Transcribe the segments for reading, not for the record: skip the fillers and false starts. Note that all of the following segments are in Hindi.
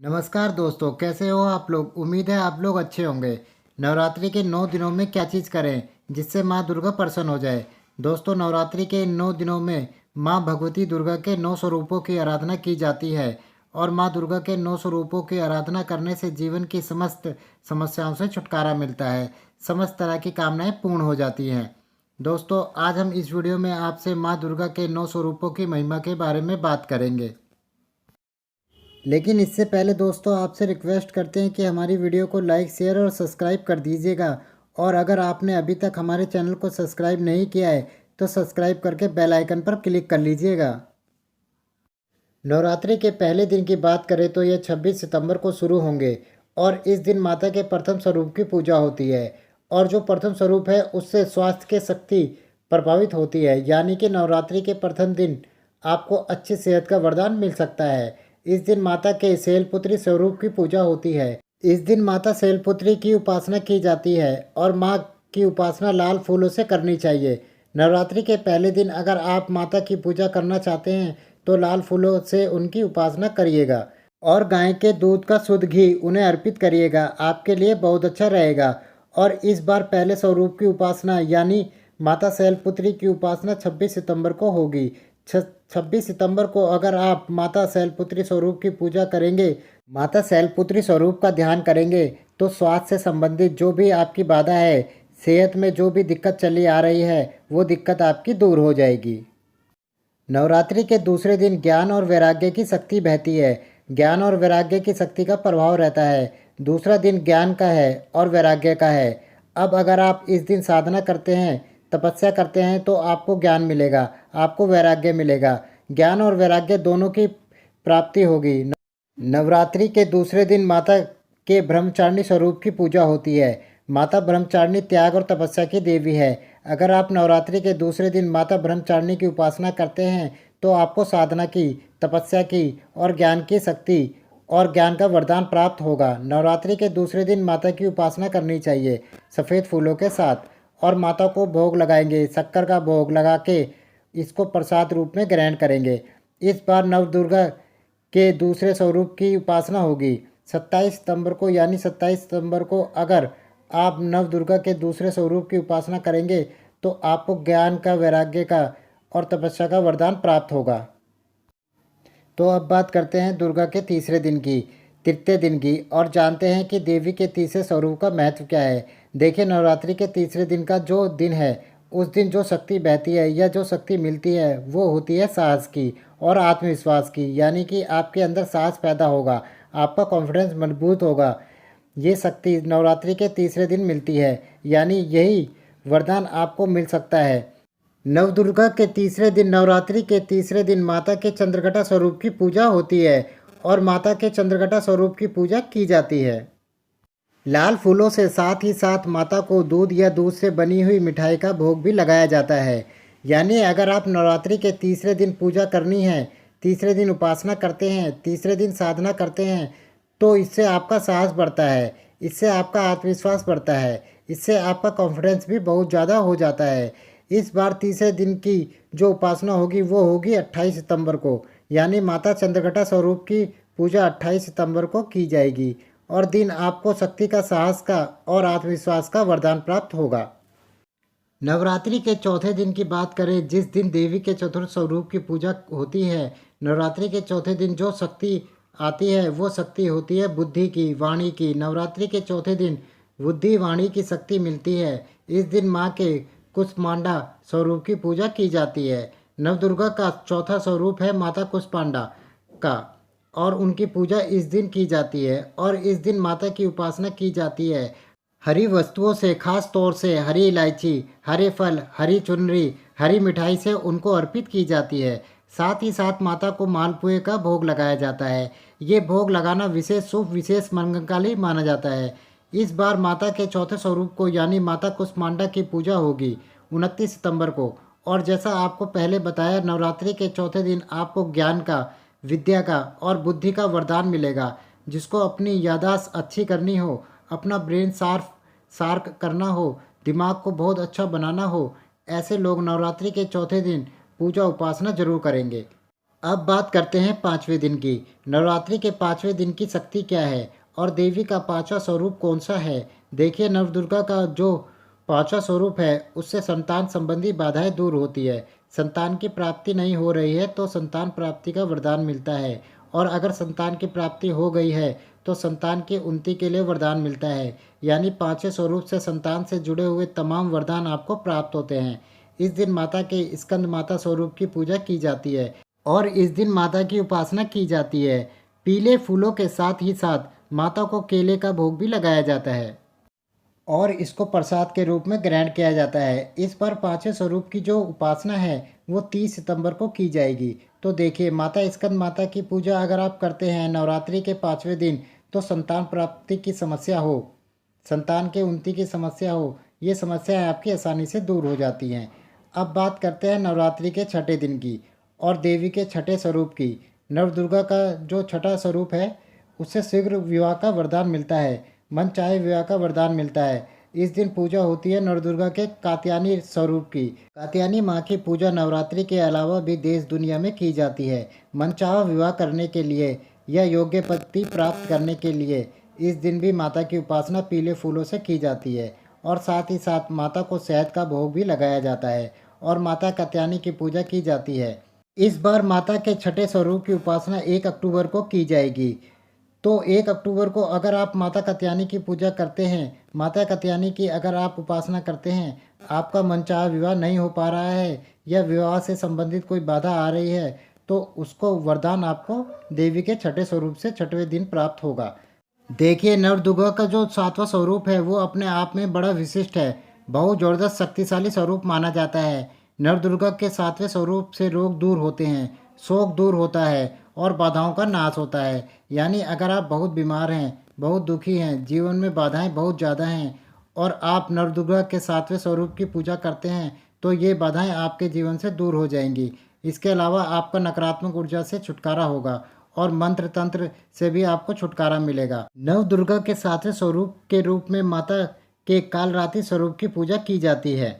नमस्कार दोस्तों, कैसे हो आप लोग। उम्मीद है आप लोग अच्छे होंगे। नवरात्रि के 9 दिनों में क्या चीज़ करें जिससे माँ दुर्गा प्रसन्न हो जाए। दोस्तों, नवरात्रि के इन 9 दिनों में माँ भगवती दुर्गा के 9 स्वरूपों की आराधना की जाती है और माँ दुर्गा के 9 स्वरूपों की आराधना करने से जीवन की समस्त समस्याओं से छुटकारा मिलता है, समस्त तरह की कामनाएं पूर्ण हो जाती हैं। दोस्तों, आज हम इस वीडियो में आपसे माँ दुर्गा के 9 स्वरूपों की महिमा के बारे में बात करेंगे। लेकिन इससे पहले दोस्तों, आपसे रिक्वेस्ट करते हैं कि हमारी वीडियो को लाइक, शेयर और सब्सक्राइब कर दीजिएगा। और अगर आपने अभी तक हमारे चैनल को सब्सक्राइब नहीं किया है तो सब्सक्राइब करके बेल आइकन पर क्लिक कर लीजिएगा। नवरात्रि के पहले दिन की बात करें तो यह 26 सितंबर को शुरू होंगे और इस दिन माता के प्रथम स्वरूप की पूजा होती है। और जो प्रथम स्वरूप है उससे स्वास्थ्य के शक्ति प्रभावित होती है, यानी कि नवरात्रि के प्रथम दिन आपको अच्छी सेहत का वरदान मिल सकता है। इस दिन माता के शैलपुत्री स्वरूप की पूजा होती है। इस दिन माता शैलपुत्री की उपासना की जाती है और माँ की उपासना लाल फूलों से करनी चाहिए। नवरात्रि के पहले दिन अगर आप माता की पूजा करना चाहते हैं तो लाल फूलों से उनकी उपासना करिएगा और गाय के दूध का शुद्ध घी उन्हें अर्पित करिएगा, आपके लिए बहुत अच्छा रहेगा। और इस बार पहले स्वरूप की उपासना यानी माता शैलपुत्री की उपासना 26 सितंबर को होगी। 26 सितंबर को अगर आप माता शैलपुत्री स्वरूप की पूजा करेंगे, माता शैलपुत्री स्वरूप का ध्यान करेंगे तो स्वास्थ्य से संबंधित जो भी आपकी बाधा है, सेहत में जो भी दिक्कत चली आ रही है, वो दिक्कत आपकी दूर हो जाएगी। नवरात्रि के दूसरे दिन ज्ञान और वैराग्य की शक्ति बहती है। ज्ञान और वैराग्य की शक्ति का प्रभाव रहता है। दूसरा दिन ज्ञान का है और वैराग्य का है। अब अगर आप इस दिन साधना करते हैं, तपस्या करते हैं तो आपको ज्ञान मिलेगा, आपको वैराग्य मिलेगा। ज्ञान और वैराग्य दोनों की प्राप्ति होगी। नवरात्रि के दूसरे दिन माता के ब्रह्मचारिणी स्वरूप की पूजा होती है। माता ब्रह्मचारिणी त्याग और तपस्या की देवी है। अगर आप नवरात्रि के दूसरे दिन माता ब्रह्मचारिणी की उपासना करते हैं तो आपको साधना की, तपस्या की और ज्ञान की शक्ति और ज्ञान का वरदान प्राप्त होगा। नवरात्रि के दूसरे दिन माता की उपासना करनी चाहिए सफ़ेद फूलों के साथ, और माता को भोग लगाएंगे, शक्कर का भोग लगा के इसको प्रसाद रूप में ग्रहण करेंगे। इस बार नवदुर्गा के दूसरे स्वरूप की उपासना होगी 27 सितंबर को, यानी 27 सितंबर को अगर आप नव दुर्गा के दूसरे स्वरूप की उपासना करेंगे तो आपको ज्ञान का, वैराग्य का और तपस्या का वरदान प्राप्त होगा। तो अब बात करते हैं दुर्गा के तीसरे दिन की, तृतीय दिन की, और जानते हैं कि देवी के तीसरे स्वरूप का महत्व क्या है। देखिए, नवरात्रि के तीसरे दिन का जो दिन है, उस दिन जो शक्ति बहती है या जो शक्ति मिलती है वो होती है साहस की और आत्मविश्वास की, यानी कि आपके अंदर साहस पैदा होगा, आपका कॉन्फिडेंस मजबूत होगा। ये शक्ति नवरात्रि के तीसरे दिन मिलती है, यानी यही वरदान आपको मिल सकता है। नवदुर्गा के तीसरे दिन, नवरात्रि के तीसरे दिन माता के चंद्रघटा स्वरूप की पूजा होती है और माता के चंद्रघटा स्वरूप की पूजा की जाती है लाल फूलों से। साथ ही साथ माता को दूध या दूध से बनी हुई मिठाई का भोग भी लगाया जाता है। यानी अगर आप नवरात्रि के तीसरे दिन पूजा करनी है, तीसरे दिन उपासना करते हैं, तीसरे दिन साधना करते हैं तो इससे आपका साहस बढ़ता है, इससे आपका आत्मविश्वास बढ़ता है, इससे आपका कॉन्फिडेंस भी बहुत ज़्यादा हो जाता है। इस बार तीसरे दिन की जो उपासना होगी वो होगी 28 सितंबर को, यानी माता चंद्रघटा स्वरूप की पूजा 28 सितंबर को की जाएगी और दिन आपको शक्ति का, साहस का और आत्मविश्वास का वरदान प्राप्त होगा। नवरात्रि के चौथे दिन की बात करें, जिस दिन देवी के चतुर्थ स्वरूप की पूजा होती है, नवरात्रि के चौथे दिन जो शक्ति आती है वो शक्ति होती है बुद्धि की, वाणी की। नवरात्रि के चौथे दिन बुद्धि, वाणी की शक्ति मिलती है। इस दिन माँ के कुष्मांडा स्वरूप की पूजा की जाती है। नवदुर्गा का चौथा स्वरूप है माता कुष्मांडा का, और उनकी पूजा इस दिन की जाती है और इस दिन माता की उपासना की जाती है। हरी वस्तुओं से, खास तौर से हरी इलायची, हरे फल, हरी चुनरी, हरी मिठाई से उनको अर्पित की जाती है। साथ ही साथ माता को मालपुए का भोग लगाया जाता है। ये भोग लगाना विशेष शुभ, विशेष मंगलकारी माना जाता है। इस बार माता के चौथे स्वरूप को यानी माता कुष्मांडा की पूजा होगी 29 सितंबर को। और जैसा आपको पहले बताया, नवरात्रि के चौथे दिन आपको ज्ञान का, विद्या का और बुद्धि का वरदान मिलेगा। जिसको अपनी याददाश्त अच्छी करनी हो, अपना ब्रेन शार्प करना हो, दिमाग को बहुत अच्छा बनाना हो, ऐसे लोग नवरात्रि के चौथे दिन पूजा उपासना जरूर करेंगे। अब बात करते हैं पाँचवें दिन की। नवरात्रि के पाँचवें दिन की शक्ति क्या है और देवी का पांचवा स्वरूप कौन सा है। देखिए, नवदुर्गा का जो पांचवा स्वरूप है उससे संतान संबंधी बाधाएं दूर होती है। संतान की प्राप्ति नहीं हो रही है तो संतान प्राप्ति का वरदान मिलता है, और अगर संतान की प्राप्ति हो गई है तो संतान की उन्नति के लिए वरदान मिलता है। यानी पांचवें स्वरूप से संतान से जुड़े हुए तमाम वरदान आपको प्राप्त होते हैं। इस दिन माता के स्कंद माता स्वरूप की पूजा की जाती है और इस दिन माता की उपासना की जाती है। पीले फूलों के साथ ही साथ माता को केले का भोग भी लगाया जाता है और इसको प्रसाद के रूप में ग्रहण किया जाता है। इस बार पांचवें स्वरूप की जो उपासना है वो 30 सितंबर को की जाएगी। तो देखिए, माता स्कंद माता की पूजा अगर आप करते हैं नवरात्रि के पाँचवें दिन, तो संतान प्राप्ति की समस्या हो, संतान के उन्नति की समस्या हो, ये समस्याएं आपकी आसानी से दूर हो जाती हैं। अब बात करते हैं नवरात्रि के छठे दिन की और देवी के छठे स्वरूप की। नवदुर्गा का जो छठा स्वरूप है उससे शीघ्र विवाह का वरदान मिलता है, मन चाहे विवाह का वरदान मिलता है। इस दिन पूजा होती है नवदुर्गा के कात्यायनी स्वरूप की। कात्यायनी माँ की पूजा नवरात्रि के अलावा भी देश दुनिया में की जाती है। मनचाहा विवाह करने के लिए या योग्य पति प्राप्त करने के लिए इस दिन भी माता की उपासना पीले फूलों से की जाती है और साथ ही साथ माता को शहद का भोग भी लगाया जाता है और माता कात्यायनी की पूजा की जाती है। इस बार माता के छठे स्वरूप की उपासना 1 अक्टूबर को की जाएगी। तो 1 अक्टूबर को अगर आप माता कात्यायनी की पूजा करते हैं, माता कात्यायनी की अगर आप उपासना करते हैं, आपका मनचाहा विवाह नहीं हो पा रहा है या विवाह से संबंधित कोई बाधा आ रही है, तो उसको वरदान आपको देवी के छठे स्वरूप से छठवें दिन प्राप्त होगा। देखिए, नवदुर्गा का जो सातवां स्वरूप है वो अपने आप में बड़ा विशिष्ट है, बहुत ज़बरदस्त शक्तिशाली स्वरूप माना जाता है। नवदुर्गा के सातवें स्वरूप से रोग दूर होते हैं, शोक दूर होता है और बाधाओं का नाश होता है। यानी अगर आप बहुत बीमार हैं, बहुत दुखी हैं, जीवन में बाधाएं बहुत ज़्यादा हैं और आप नवदुर्गा के सातवें स्वरूप की पूजा करते हैं, तो ये बाधाएं आपके जीवन से दूर हो जाएंगी। इसके अलावा आपका नकारात्मक ऊर्जा से छुटकारा होगा और मंत्र तंत्र से भी आपको छुटकारा मिलेगा। नव दुर्गा के सातवें स्वरूप के रूप में माता के कालरात्रि स्वरूप की पूजा की जाती है।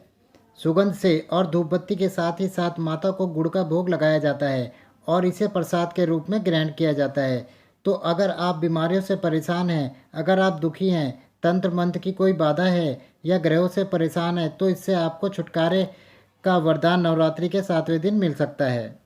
सुगंध से और धूप बत्ती के साथ ही साथ माता को गुड़ का भोग लगाया जाता है और इसे प्रसाद के रूप में ग्रहण किया जाता है। तो अगर आप बीमारियों से परेशान हैं, अगर आप दुखी हैं, तंत्र मंत्र की कोई बाधा है या ग्रहों से परेशान है, तो इससे आपको छुटकारे का वरदान नवरात्रि के सातवें दिन मिल सकता है।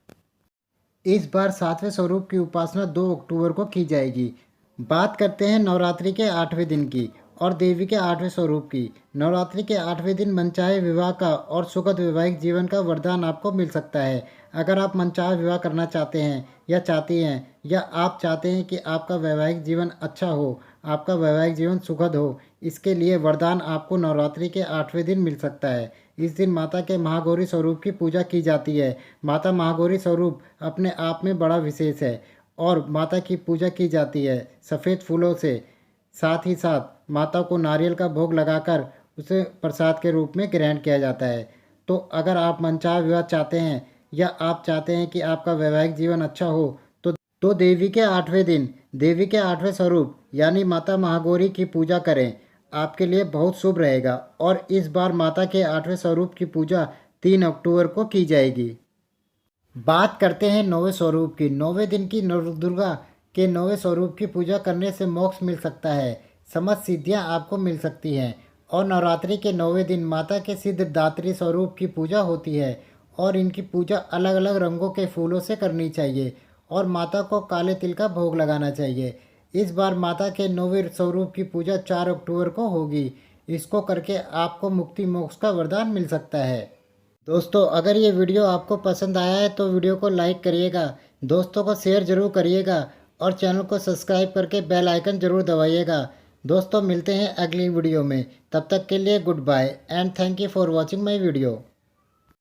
इस बार सातवें स्वरूप की उपासना 2 अक्टूबर को की जाएगी। बात करते हैं नवरात्रि के आठवें दिन की और देवी के आठवें स्वरूप की। नवरात्रि के आठवें दिन मनचाहे विवाह का और सुखद वैवाहिक जीवन का वरदान आपको मिल सकता है। अगर आप मनचाहा विवाह करना चाहते हैं या चाहती हैं या आप चाहते हैं कि आपका वैवाहिक जीवन अच्छा हो, आपका वैवाहिक जीवन सुखद हो, इसके लिए वरदान आपको नवरात्रि के आठवें दिन मिल सकता है। इस दिन माता के महागौरी स्वरूप की पूजा की जाती है। माता महागौरी स्वरूप अपने आप में बड़ा विशेष है और माता की पूजा की जाती है सफ़ेद फूलों से। साथ ही साथ माता को नारियल का भोग लगाकर उसे प्रसाद के रूप में ग्रहण किया जाता है। तो अगर आप मनचाहा विवाह चाहते हैं या आप चाहते हैं कि आपका वैवाहिक जीवन अच्छा हो, तो देवी के आठवें दिन, देवी के आठवें स्वरूप यानी माता महागौरी की पूजा करें, आपके लिए बहुत शुभ रहेगा। और इस बार माता के आठवें स्वरूप की पूजा 3 अक्टूबर को की जाएगी। बात करते हैं नौवें स्वरूप की। नौवें दिन की नवदुर्गा के नौवें स्वरूप की पूजा करने से मोक्ष मिल सकता है, समस्त सिद्धियां आपको मिल सकती हैं। और नवरात्रि के नौवें दिन माता के सिद्धिदात्री स्वरूप की पूजा होती है और इनकी पूजा अलग अलग रंगों के फूलों से करनी चाहिए और माता को काले तिल का भोग लगाना चाहिए। इस बार माता के नौवें स्वरूप की पूजा 4 अक्टूबर को होगी। इसको करके आपको मुक्ति मोक्ष का वरदान मिल सकता है। दोस्तों, अगर ये वीडियो आपको पसंद आया है तो वीडियो को लाइक करिएगा, दोस्तों को शेयर ज़रूर करिएगा और चैनल को सब्सक्राइब करके बेल आइकन ज़रूर दबाइएगा। दोस्तों, मिलते हैं अगली वीडियो में। तब तक के लिए goodbye and thank you for watching my video.